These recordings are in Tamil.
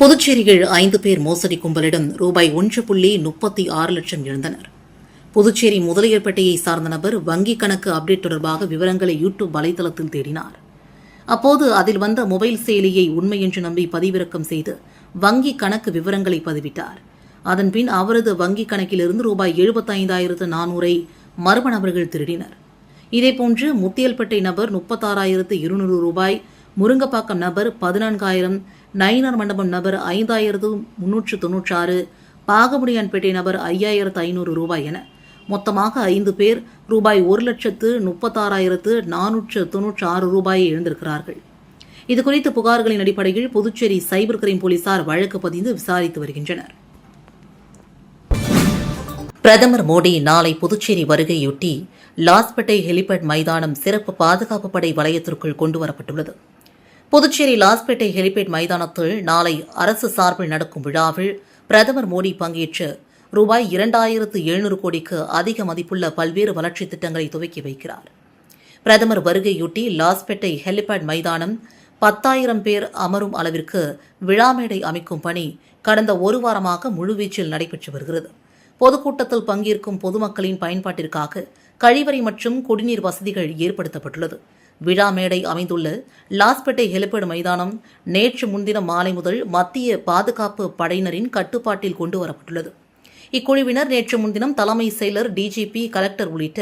புதுச்சேரியில் 5 பேர் மோசடி கும்பலிடம் ரூபாய் 1.36 லட்சம் இழந்தனர். புதுச்சேரி முதலியார்பேட்டையை சார்ந்த நபர் வங்கிக் கணக்கு அப்டேட் தொடர்பாக விவரங்களை யூடியூப் வலைதளத்தில் தேடினார். அப்போது அதில் வந்த மொபைல் செயலியை உண்மை என்று நம்பி பதிவிறக்கம் செய்து வங்கி கணக்கு விவரங்களை பதிவிட்டார். அதன்பின் அவரது வங்கிக் கணக்கிலிருந்து ரூபாய் 75,400 மர்ம நபர்கள் திருடினர். இதேபோன்று முத்தியல்பேட்டை நபர் 36,200 ரூபாய், முருங்கப்பாக்கம் நபர் 14,000, நயினார் மண்டபம் நபர் 5,396, பாகமுடியான்பேட்டை நபர் 5,500 ரூபாய் என மொத்தமாக 5 பேர் ரூபாய் 1,36,496 ரூபாயை இழந்திருக்கிறார்கள். இதுகுறித்து புகார்களின் அடிப்படையில் புதுச்சேரி சைபர் கிரைம் போலீசார் வழக்கு பதிந்து விசாரித்து வருகின்றனர். பிரதமர் மோடி நாளை புதுச்சேரி வருகையொட்டி லாஸ்பேட்டை ஹெலிபேட் மைதானம் சிறப்பு பாதுகாப்பு படை வலயத்திற்குள் கொண்டுவரப்பட்டுள்ளது. புதுச்சேரி லாஸ்பேட்டை ஹெலிபேட் மைதானத்தில் நாளை அரசு சார்பில் நடக்கும் விழாவில் பிரதமர் மோடி பங்கேற்று ரூபாய் 2,700 கோடிக்கு அதிக மதிப்புள்ள பல்வேறு வளர்ச்சித் திட்டங்களை துவக்கி வைக்கிறார். பிரதமர் வருகையொட்டி லாஸ்பேட்டை ஹெலிபேட் மைதானம் 10,000 பேர் அமரும் அளவிற்கு விழா மேடை அமைக்கும் பணி கடந்த ஒரு வாரமாக முழுவீச்சில் நடைபெற்று வருகிறது. பொதுக்கூட்டத்தில் பங்கேற்கும் பொதுமக்களின் பயன்பாட்டிற்காக கழிவறை மற்றும் குடிநீர் வசதிகள் ஏற்படுத்தப்பட்டுள்ளது. விழா மேடை அமைந்துள்ள லாஸ்பேட்டை ஹெலிபேட் மைதானம் நேற்று முன்தினம் மாலை முதல் மத்திய பாதுகாப்பு படையினரின் கட்டுப்பாட்டில் கொண்டுவரப்பட்டுள்ளது. இக்குழுவினர் நேற்று முன்தினம் தலைமை செயலர், டிஜிபி, கலெக்டர் உள்ளிட்ட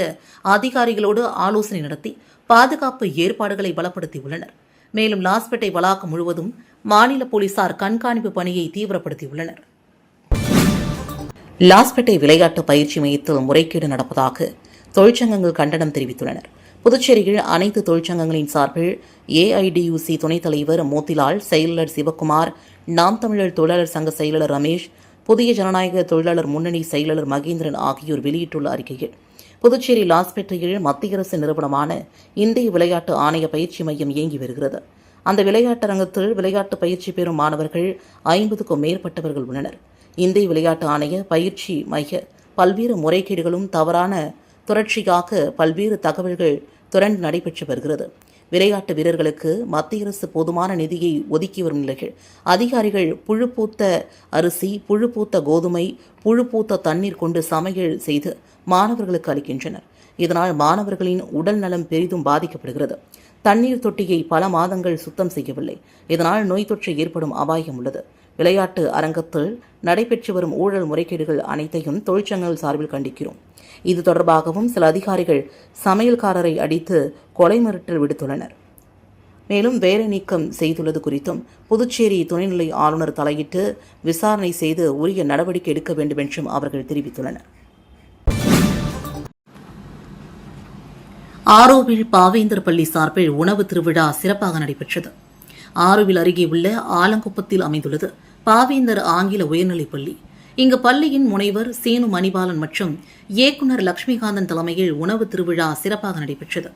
அதிகாரிகளோடு ஆலோசனை நடத்தி பாதுகாப்பு ஏற்பாடுகளை பலப்படுத்தியுள்ளனர். மேலும் லாஸ்பேட்டை வளாகம் முழுவதும் மாநில போலீசார் கண்காணிப்பு பணியை தீவிரப்படுத்தியுள்ளனர். லாஸ்பேட்டை விளையாட்டு பயிற்சி மையத்தில் முறைகேடு நடப்பதாக தொழிற்சங்கங்கள் கண்டனம் தெரிவித்துள்ளனர். புதுச்சேரியில் அனைத்து தொழிற்சங்கங்களின் சார்பில் ஏஐடியூசி துணைத் தலைவர் மோத்திலால், செயலாளர் சிவக்குமார், நாம் தமிழர் தொழிலாளர் சங்க செயலாளர் ரமேஷ், புதிய ஜனநாயக தொழிலாளர் முன்னணி செயலாளர் மகேந்திரன் ஆகியோர் வெளியிட்டுள்ள அறிக்கையில், புதுச்சேரி லாஸ்பேட்டையில் மத்திய அரசு நிறுவனமான இந்திய விளையாட்டு ஆணைய பயிற்சி மையம் இயங்கி வருகிறது. அந்த விளையாட்டரங்கத்தில் விளையாட்டு பயிற்சி பெறும் மாணவர்கள் 50க்கும் மேற்பட்டவர்கள் உள்ளனர். இந்திய விளையாட்டு ஆணைய பயிற்சி மைய பல்வேறு முறைகேடுகளும் தவறான தொடர்ச்சியாக பல்வேறு தகவல்கள் தொடர்ந்து நடைபெற்று வருகிறது. விளையாட்டு வீரர்களுக்கு மத்திய அரசு போதுமான நிதியை ஒதுக்கி வரும் நிலையில் அதிகாரிகள் புழுப்பூத்த அரிசி, புழுப்பூத்த கோதுமை, புழுப்பூத்த தண்ணீர் கொண்டு சமையல் செய்து மாணவர்களுக்கு அளிக்கின்றனர். இதனால் மாணவர்களின் உடல் நலம் பெரிதும் பாதிக்கப்படுகிறது. தண்ணீர் தொட்டியை பல மாதங்கள் சுத்தம் செய்யவில்லை. இதனால் நோய் தொற்று ஏற்படும் அபாயம் உள்ளது. விளையாட்டு அரங்கத்தில் நடைபெற்று வரும் ஊழல் முறைகேடுகள் அனைத்தையும் தொழிற்சங்கங்கள் சார்பில் கண்டிக்கிறோம். இது தொடர்பாகவும் சில அதிகாரிகள் சமையல்காரரை அடித்து கொலை மிரட்டல் விடுத்துள்ளனர். மேலும் வேலை நீக்கம் செய்துள்ளது குறித்தும் புதுச்சேரி துணைநிலை ஆளுநர் தலையிட்டு விசாரணை செய்து உரிய நடவடிக்கை எடுக்க வேண்டும் என்றும் அவர்கள் தெரிவித்துள்ளனர். ஆரோவில் பாவேந்தர் பள்ளி சார்பில் உணவு திருவிழா சிறப்பாக நடைபெற்றது. ஆரோவில் அருகே உள்ள ஆலங்குப்பத்தில் அமைந்துள்ளது பாவேந்தர் ஆங்கில உயர்நிலைப் பள்ளி. இங்கு பள்ளியின் முனைவர் சேனு மணிபாலன் மற்றும் இயக்குநர் லட்சுமிகாந்தன் தலைமையில் உணவு திருவிழா சிறப்பாக நடைபெற்றது.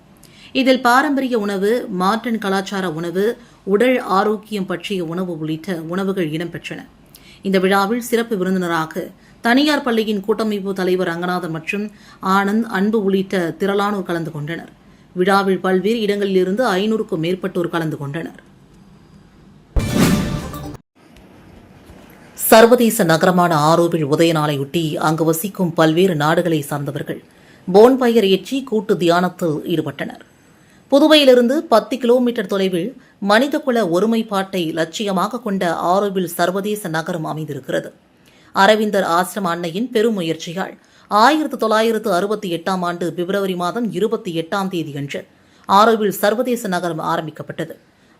இதில் பாரம்பரிய உணவு, மாடர்ன் கலாச்சார உணவு, உடல் ஆரோக்கியம் பற்றிய உணவு உள்ளிட்ட உணவுகள் இடம்பெற்றன. இந்த விழாவில் சிறப்பு விருந்தினராக தனியார் பள்ளியின் கூட்டமைப்பு தலைவர் ரங்கநாதன் மற்றும் ஆனந்த், அன்பு உள்ளிட்ட திரளானோர் கலந்து கொண்டனர். விழாவில் பல்வேறு இடங்களிலிருந்து 500க்கும் மேற்பட்டோர் கலந்து கொண்டனர். சர்வதேச நகரமான ஆரோவில் உதய நாளையொட்டி அங்கு வசிக்கும் பல்வேறு நாடுகளை சார்ந்தவர்கள் போன்பயர் ஏற்றி கூட்டு தியானத்தில் ஈடுபட்டனர். புதுவையிலிருந்து 10 கிலோமீட்டர் தொலைவில் மனிதகுல ஒருமைப்பாட்டை லட்சியமாக கொண்ட ஆரோவில் சர்வதேச நகரம் அமைந்திருக்கிறது. அரவிந்தர் ஆசிரம அன்னையின் பெரும் முயற்சியால் 1968ஆம் ஆண்டு பிப்ரவரி மாதம் 28ஆம் தேதியன்று ஆரோவில் சர்வதேச நகரம் ஆரம்பிக்கப்பட்டது.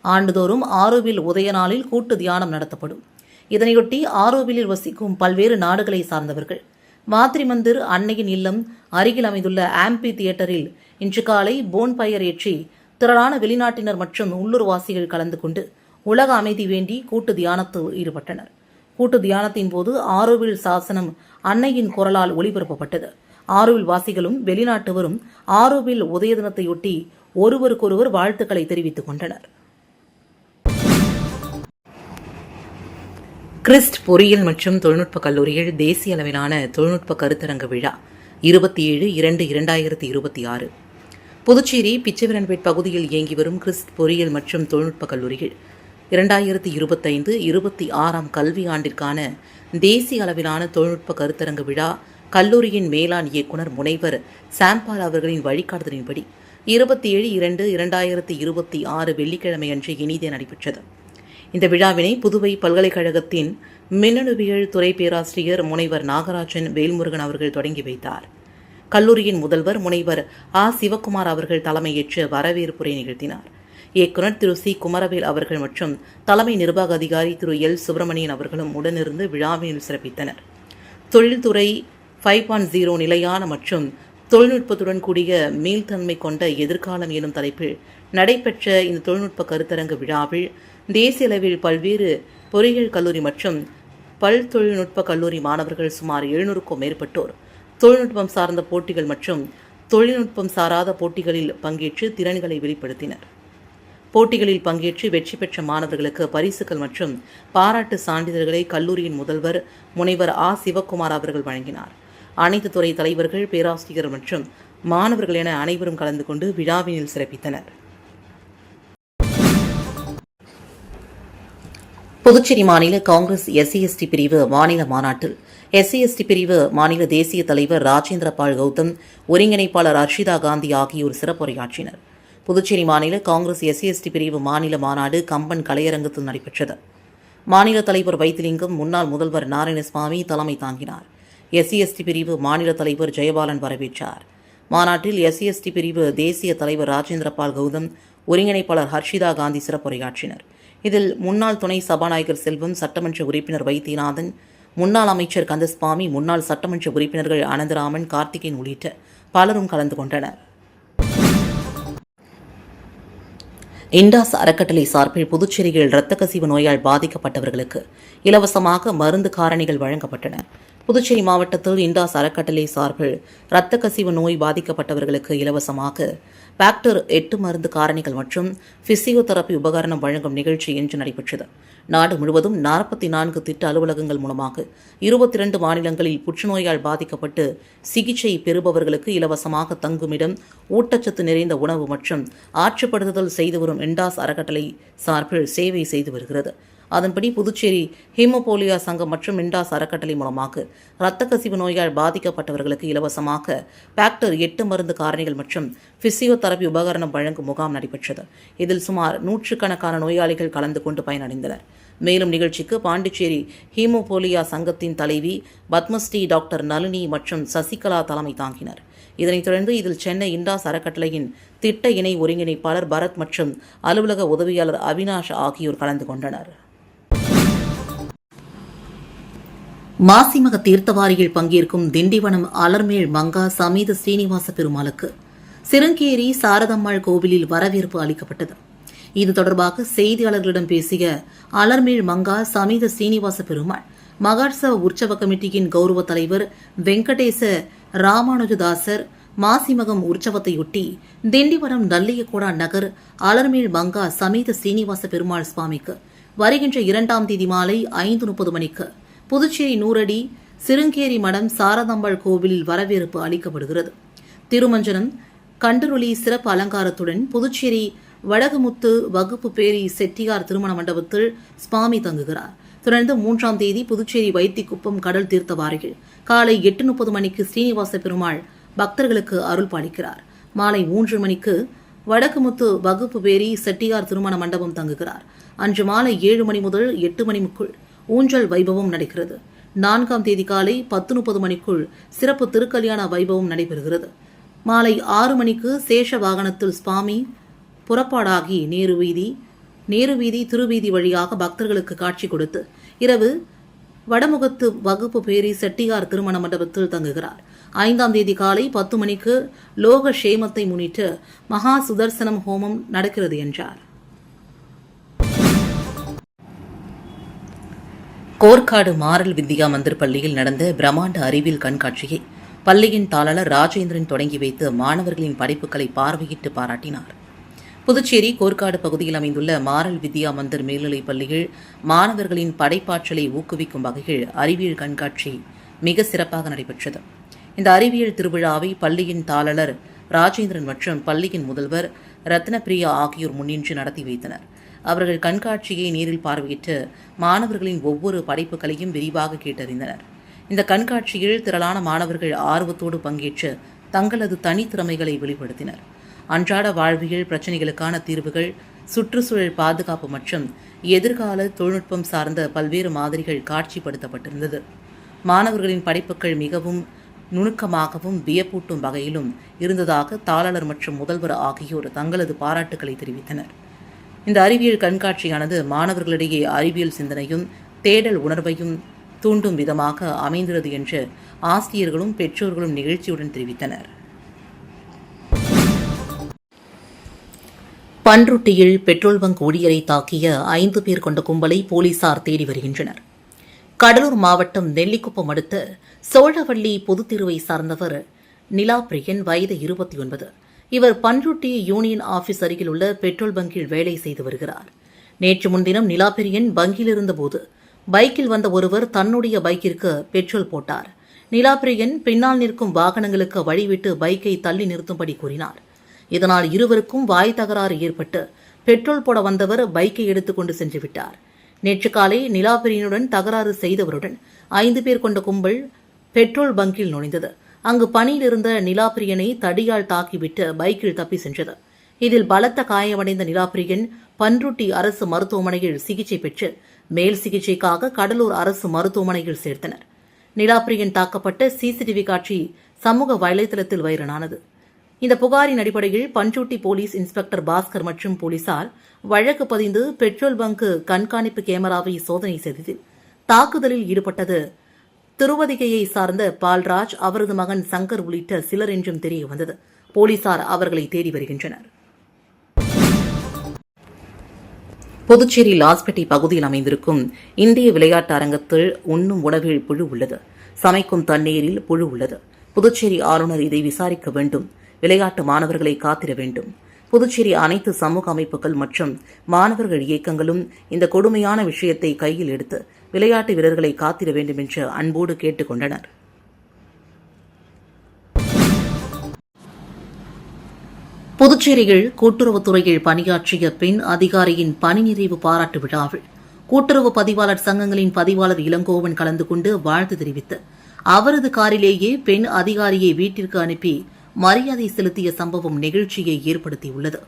ஆண்டுதோறும் ஆரோவில் உதய நாளில் கூட்டு தியானம் நடத்தப்படும். இதனையொட்டி ஆரோவிலில் வசிக்கும் பல்வேறு நாடுகளை சார்ந்தவர்கள் மாத்ரி மந்திர் அன்னையின் இல்லம் அருகில் அமைந்துள்ள ஆம்பி தியேட்டரில் இன்று காலை போன்பயர் ஏற்றி திரளான வெளிநாட்டினர் மற்றும் உள்ளூர்வாசிகள் கலந்து கொண்டு உலக அமைதி வேண்டி கூட்டு தியானத்தில் ஈடுபட்டனர். கூட்டு தியானத்தின் போது ஆரோவில் சாசனம் அன்னையின் குரலால் ஒளிபரப்பப்பட்டது. ஆரோவில் வாசிகளும் வெளிநாட்டவரும் ஆரோவில் உதய தினத்தையொட்டி ஒருவருக்கொருவர் வாழ்த்துக்களை தெரிவித்துக் கொண்டனர். கிறிஸ்ட் பொறியியல் மற்றும் தொழில்நுட்ப கல்லூரியில் தேசிய அளவிலான தொழில்நுட்ப கருத்தரங்க விழா 27/2/2026 புதுச்சேரி பிச்சைவரன்பேட் பகுதியில் இயங்கி வரும் கிறிஸ்ட் பொறியியல் மற்றும் தொழில்நுட்ப கல்லூரியில் 2025-26 கல்வியாண்டிற்கான தேசிய அளவிலான தொழில்நுட்ப கருத்தரங்கு விழா கல்லூரியின் மேலாண் இயக்குநர் முனைவர் சாம்பால் அவர்களின் வழிகாட்டுதலின்படி 27/2/2026 வெள்ளிக்கிழமையன்று இனிதே நடைபெற்றது. இந்த விழாவினை புதுவை பல்கலைக்கழகத்தின் மின்னணுவியல் துறை பேராசிரியர் முனைவர் நாகராஜன் வேல்முருகன் அவர்கள் தொடங்கி வைத்தார். கல்லூரியின் முதல்வர் முனைவர் சிவக்குமார் அவர்கள் தலைமையேற்று வரவேற்புரை நிகழ்த்தினார். இயக்குநர் திரு சி குமரவேல் அவர்கள் மற்றும் தலைமை நிர்வாக அதிகாரி திரு எல் சுப்பிரமணியன் அவர்களும் உடனிருந்து விழாவில் சிறப்பித்தனர். தொழில்துறை 5.0 நிலையான மற்றும் தொழில்நுட்பத்துடன் கூடிய மீள்தன்மை கொண்ட எதிர்காலம் எனும் தலைப்பில் நடைபெற்ற இந்த தொழில்நுட்ப கருத்தரங்கு விழாவில் தேசிய அளவில் பல்வேறு பொறியியல் கல்லூரி மற்றும் பல் தொழில்நுட்ப கல்லூரி மாணவர்கள் சுமார் 700க்கும் மேற்பட்டோர் தொழில்நுட்பம் சார்ந்த போட்டிகள் மற்றும் தொழில்நுட்பம் சாராத போட்டிகளில் பங்கேற்று திறன்களை வெளிப்படுத்தினர். போட்டிகளில் பங்கேற்று வெற்றி பெற்ற மாணவர்களுக்கு பரிசுகள் மற்றும் பாராட்டு சான்றிதழ்களை கல்லூரியின் முதல்வர் முனைவர் சிவக்குமார் அவர்கள் வழங்கினார். அனைத்து துறை தலைவர்கள், பேராசிரியர் மற்றும் மாணவர்கள் என அனைவரும் கலந்து கொண்டு விழாவினில் சிறப்பித்தனர். புதுச்சேரி மாநில காங்கிரஸ் SC/ST பிரிவு மாநில மாநாட்டில் SC/ST பிரிவு மாநில தேசிய தலைவர் ராஜேந்திர பால் கௌதம், ஒருங்கிணைப்பாளர் அர்ஷிதா காந்தி ஆகியோர் சிறப்புரையாற்றினர். புதுச்சேரி மாநில காங்கிரஸ் SC/ST பிரிவு மாநில மாநாடு கம்பன் கலையரங்கத்தில் நடைபெற்றது. மாநில தலைவர் வைத்திலிங்கம், முன்னாள் முதல்வர் நாராயணசுவாமி தலைமை தாங்கினார். SC/ST பிரிவு மாநில தலைவர் ஜெயபாலன் வரவேற்றார். மாநாட்டில் SC/ST பிரிவு தேசிய தலைவர் ராஜேந்திர பால் கௌதம், ஒருங்கிணைப்பாளர் ஹர்ஷிதா காந்தி சிறப்புரையாற்றினர். இதில் முன்னாள் துணை சபாநாயகர் செல்வம், சட்டமன்ற உறுப்பினர் வைத்தியநாதன், முன்னாள் அமைச்சர் கந்தசுவாமி, முன்னாள் சட்டமன்ற உறுப்பினர்கள் அனந்தராமன், கார்த்திகேயன் உள்ளிட்ட பலரும் கலந்து கொண்டனர். இண்டாஸ் அறக்கட்டளை சார்பில் புதுச்சேரியில் இரத்த கசிவு நோயால் பாதிக்கப்பட்டவர்களுக்கு இலவசமாக மருந்து காரணிகள் வழங்கப்பட்டன. புதுச்சேரி மாவட்டத்தில் இண்டாஸ் அறக்கட்டளை சார்பில் இரத்த கசிவு நோய் பாதிக்கப்பட்டவர்களுக்கு இலவசமாக பாக்டர் 8 மருந்து காரணிகள் மற்றும் பிசியோதெரபி உபகரணம் வழங்கும் நிகழ்ச்சி இன்று நடைபெற்றது. நாடு முழுவதும் 44 திட்ட அலுவலகங்கள் மூலமாக 22 மாநிலங்களில் புற்றுநோயால் பாதிக்கப்பட்டு சிகிச்சை பெறுபவர்களுக்கு இலவசமாக தங்குமிடம், ஊட்டச்சத்து நிறைந்த உணவு மற்றும் ஆற்றுப்படுத்துதல் செய்து வரும் இண்டாஸ் அறக்கட்டளை சார்பில் சேவை செய்து வருகிறது. அதன்படி புதுச்சேரி ஹீமோபோலியா சங்கம் மற்றும் இண்டாஸ் அறக்கட்டளை மூலமாக இரத்த கசிவு நோயால் பாதிக்கப்பட்டவர்களுக்கு இலவசமாக பாக்டர் 8 மருந்து காரணிகள் மற்றும் பிசியோதெரபி உபகரணம் வழங்கும் முகாம் நடைபெற்றது. இதில் சுமார் 100கணக்கான நோயாளிகள் கலந்து கொண்டு பயனடைந்தனர். மேலும் நிகழ்ச்சிக்கு பாண்டிச்சேரி ஹீமோபோலியா சங்கத்தின் தலைவி பத்மஸ்ரீ டாக்டர் நளினி மற்றும் சசிகலா தலைமை தாங்கினர். இதனைத் தொடர்ந்து இதில் சென்னை இண்டாஸ் அறக்கட்டளையின் திட்ட இணை ஒருங்கிணைப்பாளர் பரத் மற்றும் அலுவலக உதவியாளர் அவினாஷ் ஆகியோர் கலந்து கொண்டனர். மாசிமக தீர்த்தவாரியில் பங்கேற்கும் திண்டிவனம் அலர்மேல் மங்கா சமேத ஸ்ரீனிவாச பெருமாளுக்கு சிருங்கேரி சாரதம்மாள் கோவிலில் வரவேற்பு அளிக்கப்பட்டது. இது தொடர்பாக செய்தியாளர்களிடம் பேசிய அலர்மேல் மங்கா சமேத ஸ்ரீனிவாச பெருமாள் மகோத்சவ உற்சவ கமிட்டியின் கௌரவ தலைவர் வெங்கடேச ராமானுஜதாசர் மாசிமகம் உற்சவத்தையொட்டி திண்டிவனம் நல்லியக்கோடா நகர் அலர்மேல் மங்கா சமேத ஸ்ரீனிவாச பெருமாள் சுவாமிக்கு வருகின்ற 2ஆம் தேதி மாலை 5:30 மணிக்கு புதுச்சேரி 100 அடி சிருங்கேரி மடம் சாரதாம்பாள் கோவிலில் வரவேற்பு அளிக்கப்படுகிறது. திருமஞ்சனம் கண்டருளி சிறப்பு அலங்காரத்துடன் புதுச்சேரி வடகுமுத்து வகுப்பு பேரி செட்டியார் திருமண மண்டபத்தில் சுவாமி தங்குகிறார். தொடர்ந்து 3ஆம் தேதி புதுச்சேரி வைத்திக்குப்பம் கடல் தீர்த்தவாரியில் காலை 8:30 மணிக்கு ஸ்ரீனிவாச பெருமாள் பக்தர்களுக்கு அருள் பாலிக்கிறார். மாலை 3 மணிக்கு வடக்குமுத்து வகுப்பு பேரி செட்டியார் திருமண மண்டபம் தங்குகிறார். அன்று மாலை 7 மணி முதல் 8 மணிக்குள் ஊஞ்சல் வைபவம் நடக்கிறது. 4ஆம் தேதி காலை 10:30 மணிக்குள் சிறப்பு திருக்கல்யாண வைபவம் நடைபெறுகிறது. மாலை 6 மணிக்கு சேஷ வாகனத்தில் சுவாமி புறப்பாடாகி நேரு வீதி திருவீதி வழியாக பக்தர்களுக்கு காட்சி கொடுத்து இரவு வடமுகத்து வகுப்பு பேரி செட்டியார் திருமண மண்டபத்தில் தங்குகிறார். 5ஆம் தேதி காலை 10 மணிக்கு லோக சேமத்தை முன்னிட்டு மகா சுதர்சனம் ஹோமம் நடக்கிறது என்றார். கோர்க்காடு மாரல் வித்யா மந்திர் பள்ளியில் நடந்த பிரம்மாண்ட அறிவியல் கண்காட்சியை பள்ளியின் தாளர் ராஜேந்திரன் தொடங்கி வைத்து மாணவர்களின் படைப்புகளை பார்வையிட்டு பாராட்டினார். புதுச்சேரி கோர்க்காடு பகுதியில் அமைந்துள்ள மாரல் வித்யா மந்திர் மேல்நிலைப் பள்ளியில் மாணவர்களின் படைப்பாற்றலை ஊக்குவிக்கும் வகையில் அறிவியல் கண்காட்சி மிக சிறப்பாக நடைபெற்றது. இந்த அறிவியல் திருவிழாவை பள்ளியின் தாளர் ராஜேந்திரன் மற்றும் பள்ளியின் முதல்வர் ரத்னபிரியா ஆகியோர் முன்னின்று நடத்தி வைத்தனர். அவர்கள் கண்காட்சியை நேரில் பார்வையிட்டு மாணவர்களின் ஒவ்வொரு படைப்புகளையும் விரிவாக கேட்டறிந்தனர். இந்த கண்காட்சியில் திரளான மாணவர்கள் ஆர்வத்தோடு பங்கேற்று தங்களது தனித்திறமைகளை வெளிப்படுத்தினர். அன்றாட வாழ்வியல் பிரச்சினைகளுக்கான தீர்வுகள், சுற்றுச்சூழல் பாதுகாப்பு மற்றும் எதிர்கால தொழில்நுட்பம் சார்ந்த பல்வேறு மாதிரிகள் காட்சிப்படுத்தப்பட்டிருந்தது. மாணவர்களின் படைப்புகள் மிகவும் நுணுக்கமாகவும் வியப்பூட்டும் வகையிலும் இருந்ததாக தாளாளர் மற்றும் முதல்வர் ஆகியோர் தங்களது பாராட்டுக்களை தெரிவித்தனர். இந்த அறிவியல் கண்காட்சியானது மாணவர்களிடையே அறிவியல் சிந்தனையும் தேடல் உணர்வையும் தூண்டும் விதமாக அமைந்தது என்று ஆசிரியர்களும் பெற்றோர்களும் நிகழ்ச்சியுடன் தெரிவித்தனர். பன்ருட்டியில் பெட்ரோல் பங்க் ஊழியரை தாக்கிய 5 பேர் கொண்ட கும்பலை போலீசார் தேடி வருகின்றனர். கடலூர் மாவட்டம் நெல்லிக்குப்பம் அடுத்த சோழவள்ளி பொதுத்தெருவை சார்ந்தவர் நிலாபிரியன், வயது 29. இவர் பன்ருட்டி யூனியன் ஆபீஸ் அருகில் உள்ள பெட்ரோல் பங்கில் வேலை செய்து வருகிறார். நேற்று முன்தினம் நிலாபிரியன் பங்கில் இருந்தபோது பைக்கில் வந்த ஒருவர் தன்னுடைய பைக்கிற்கு பெட்ரோல் போட்டார். நிலாபிரியன் பின்னால் நிற்கும் வாகனங்களுக்கு வழிவிட்டு பைக்கை தள்ளி நிறுத்தும்படி கூறினார். இதனால் இருவருக்கும் வாய் தகராறு ஏற்பட்டு பெட்ரோல் போட வந்தவர் பைக்கை எடுத்துக்கொண்டு சென்று விட்டார். நேற்று காலை நிலாபிரியனுடன் தகராறு செய்தவருடன் 5 பேர் கொண்ட கும்பல் பெட்ரோல் பங்கில் நுழைந்தது. அங்கு பணியில் இருந்த நிலாபிரியனை தடியால் தாக்கிவிட்டு பைக்கில் தப்பி சென்றது. இதில் பலத்த காயமடைந்த நிலாபிரியன் பன்ருட்டி அரசு மருத்துவமனையில் சிகிச்சை பெற்று மேல் சிகிச்சைக்காக கடலூர் அரசு மருத்துவமனையில் சேர்த்தனர். நிலாபிரியன் தாக்கப்பட்ட சிசிடிவி காட்சி சமூக வலைதளத்தில் வைரலானது. இந்த புகாரின் அடிப்படையில் பன்ருட்டி போலீஸ் இன்ஸ்பெக்டர் பாஸ்கர் மற்றும் போலீசார் வழக்கு பதிந்து பெட்ரோல் பங்க் கண்காணிப்பு கேமராவை சோதனை செய்ததில் தாக்குதலில் ஈடுபட்டது திருவதிகையை சார்ந்த பால்ராஜ், அவரது மகன் சங்கர் உள்ளிட்ட சிலர் என்றும் தெரியவந்தது. போலீசார் அவர்களை தேடி வருகின்றனர். புதுச்சேரி லாஸ்பேட்டை பகுதியில் அமைந்திருக்கும் இந்திய விளையாட்டு அரங்கத்தில் உண்ணும் உணவில் புழு உள்ளது, சமைக்கும் தண்ணீரில் புழு உள்ளது. புதுச்சேரி ஆளுநர் இதை விசாரிக்க வேண்டும். விளையாட்டு மாணவர்களை காத்திட வேண்டும். புதுச்சேரி அனைத்து சமூக அமைப்புகள் மற்றும் மாணவர்கள் இயக்கங்களும் இந்த கொடுமையான விஷயத்தை கையில் எடுத்து விளையாட்டு வீரர்களை காத்திட வேண்டும் என்று அன்போடு கேட்டுக் கொண்டனர். புதுச்சேரியில் கூட்டுறவுத்துறையில் பணியாற்றிய பெண் அதிகாரியின் பணி நிறைவு பாராட்டு விழாவில் கூட்டுறவு பதிவாளர் சங்கங்களின் பதிவாளர் இளங்கோவன் கலந்து கொண்டு வாழ்த்து தெரிவித்து அவரது காரிலேயே பெண் அதிகாரியை வீட்டிற்கு அனுப்பி மரியாதை செலுத்திய சம்பவம் நிகழ்ச்சியை ஏற்படுத்தியுள்ளது.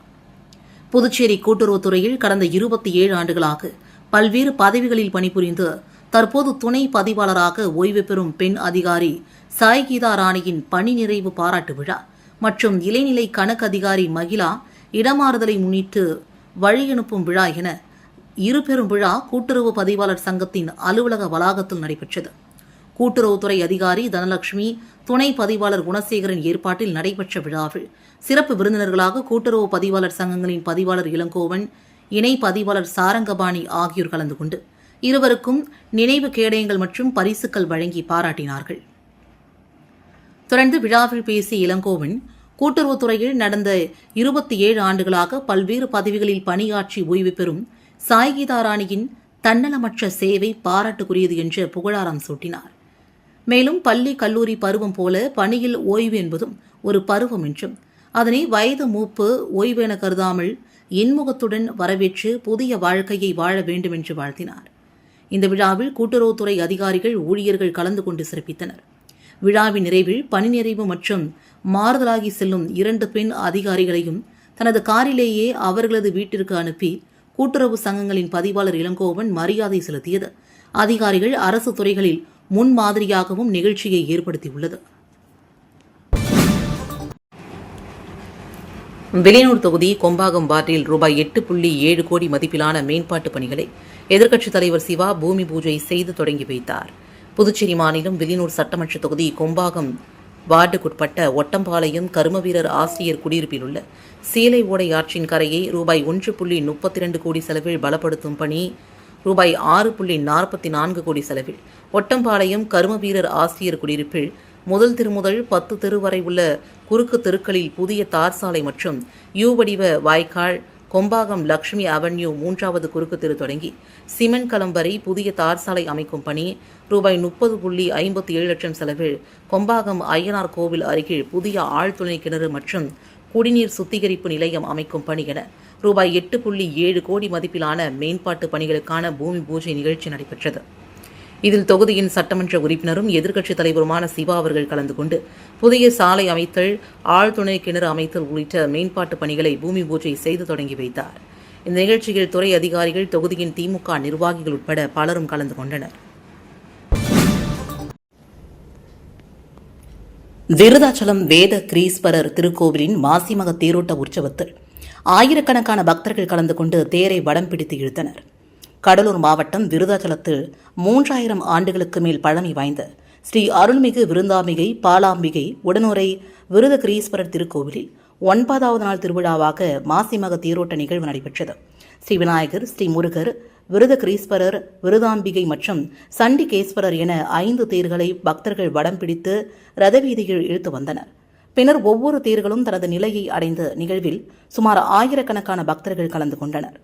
புதுச்சேரி கூட்டுறவுத்துறையில் கடந்த 27 ஆண்டுகளாக பல்வேறு பதவிகளில் பணிபுரிந்து தற்போது துணை பதிவாளராக ஓய்வு பெறும் பெண் அதிகாரி சாய்கீதா ராணியின் பணி நிறைவு பாராட்டு விழா மற்றும் இளைநிலை கணக்கு அதிகாரி மகிழா இடமாறுதலை முன்னிட்டு வழியனுப்பும் விழா என இருபெரும் விழா கூட்டுறவு பதிவாளர் சங்கத்தின் அலுவலக வளாகத்தில் நடைபெற்றது. கூட்டுறவுத்துறை அதிகாரி தனலட்சுமி, துணை பதிவாளர் குணசேகரன் ஏற்பாட்டில் நடைபெற்ற விழாவில் சிறப்பு விருந்தினர்களாக கூட்டுறவு பதிவாளர் சங்கங்களின் பதிவாளர் இளங்கோவன், இணை பதிவாளர் சாரங்கபாணி ஆகியோர் கலந்து கொண்டு இருவருக்கும் நினைவு கேடயங்கள் மற்றும் பரிசுகள் வழங்கி பாராட்டினார்கள். தொடர்ந்து விழாவில் பேசிய இளங்கோவன், கூட்டுறவுத்துறையில் நடந்த 27 ஆண்டுகளாக பல்வேறு பதவிகளில் பணியாற்றி ஓய்வு பெறும் சாய்கீதா ராணியின் தன்னலமற்ற சேவை பாராட்டுக்குரியது என்று புகழாரம் சூட்டினார். மேலும் பள்ளி கல்லூரி பருவம் போல பணியில் ஓய்வு என்பதும் ஒரு பருவம் என்றும் அதனை வயது மூப்பு ஓய்வு என கருதாமல் இன்முகத்துடன் வரவேற்று புதிய வாழ்க்கையை வாழ வேண்டும் என்று வாழ்த்தினார். இந்த விழாவில் கூட்டுறவுத்துறை அதிகாரிகள், ஊழியர்கள் கலந்து கொண்டு சிறப்பித்தனர். விழாவின் நிறைவில் பணி நிறைவு மற்றும் மாறுதலாகி செல்லும் 2 பெண் அதிகாரிகளையும் தனது காரிலேயே அவர்களது வீட்டிற்கு அனுப்பி கூட்டுறவு சங்கங்களின் பதிவாளர் இளங்கோவன் மரியாதை செலுத்தியது அதிகாரிகள் அரசு துறைகளில் முன்மாதிரியாகவும் நிகழ்ச்சியை ஏற்படுத்தியுள்ளது. வெளியூர் தொகுதி கொம்பாகம் வார்டில் ரூபாய் 8.7 கோடி மதிப்பிலான மேம்பாட்டு பணிகளை எதிர்க்கட்சித் தலைவர் சிவா பூமி பூஜை செய்து தொடங்கி வைத்தார். புதுச்சேரி மாநிலம் வெளியூர் சட்டமன்ற தொகுதி கொம்பாகம் வார்டுக்குட்பட்ட ஒட்டம்பாளையம் கருமவீரர் ஆசிரியர் குடியிருப்பில் உள்ள சீலை ஓடை ஆற்றின் கரையை ரூபாய் 1.32 கோடி செலவில் பலப்படுத்தும் பணி ரூபாய் 6.44 கோடி செலவில் ஒட்டம்பாளையம் கருமவீரர் ஆசிரியர் குடியிருப்பில் முதல் தெரு முதல் 10 தெரு வரை உள்ள குறுக்கு தெருக்களில் புதிய தார் சாலை மற்றும் யூ வடிவ வாய்க்கால், கொம்பாகம் லட்சுமி அவென்யூ 3வது குறுக்கு தெரு தொடங்கி சிமெண்ட் களம் வரை புதிய தார் சாலை அமைக்கும் பணி ரூபாய் 30.57 லட்சம் செலவில் கொம்பாகம் ஐயனார் கோவில் அருகில் புதிய ஆழ்துளை கிணறு மற்றும் குடிநீர் சுத்திகரிப்பு நிலையம் அமைக்கும் பணி என ரூபாய் 8.7 கோடி மதிப்பிலான மேம்பாட்டு பணிகளுக்கான பூமி பூஜை நிகழ்ச்சி நடைபெற்றது. இதில் தொகுதியின் சட்டமன்ற உறுப்பினரும் எதிர்க்கட்சித் தலைவருமான சிவா அவர்கள் கலந்து கொண்டு புதிய சாலை அமைத்தல், ஆழ்துணை கிணறு அமைத்தல் உள்ளிட்ட மேம்பாட்டு பணிகளை பூமி பூஜை செய்து தொடங்கி வைத்தார். இந்த நிகழ்ச்சியில் துறை அதிகாரிகள், தொகுதியின் திமுக நிர்வாகிகள் உட்பட பலரும் கலந்து கொண்டனர். விருதாச்சலம் வேத கிரீஸ்வரர் திருக்கோவிலின் மாசிமக தேரோட்ட உற்சவத்தில் ஆயிரக்கணக்கான பக்தர்கள் கலந்து கொண்டு தேரை வடம் பிடித்து இழுத்தனர். கடலூர் மாவட்டம் விருதாச்சலத்தில் 3000 ஆண்டுகளுக்கு மேல் பழமை வாய்ந்த ஸ்ரீ அருள்மிகு விருந்தாம்பிகை பாலாம்பிகை உடனுரை விருத கிரீஸ்வரர் திருக்கோவிலில் 9வது நாள் திருவிழாவாக மாசிமக தேரோட்ட நிகழ்வு நடைபெற்றது. ஸ்ரீ விநாயகர், ஸ்ரீ முருகர், விருத கிரீஸ்வரர், விருதாம்பிகை மற்றும் சண்டிகேஸ்வரர் என 5 தேர்களை பக்தர்கள் வடம் பிடித்து ரதவீதியில் இழுத்து வந்தனர். பின்னர் ஒவ்வொரு தேர்களும் தனது நிலையை அடைந்த நிகழ்வில் சுமார் ஆயிரக்கணக்கான பக்தர்கள் கலந்து கொண்டனர்.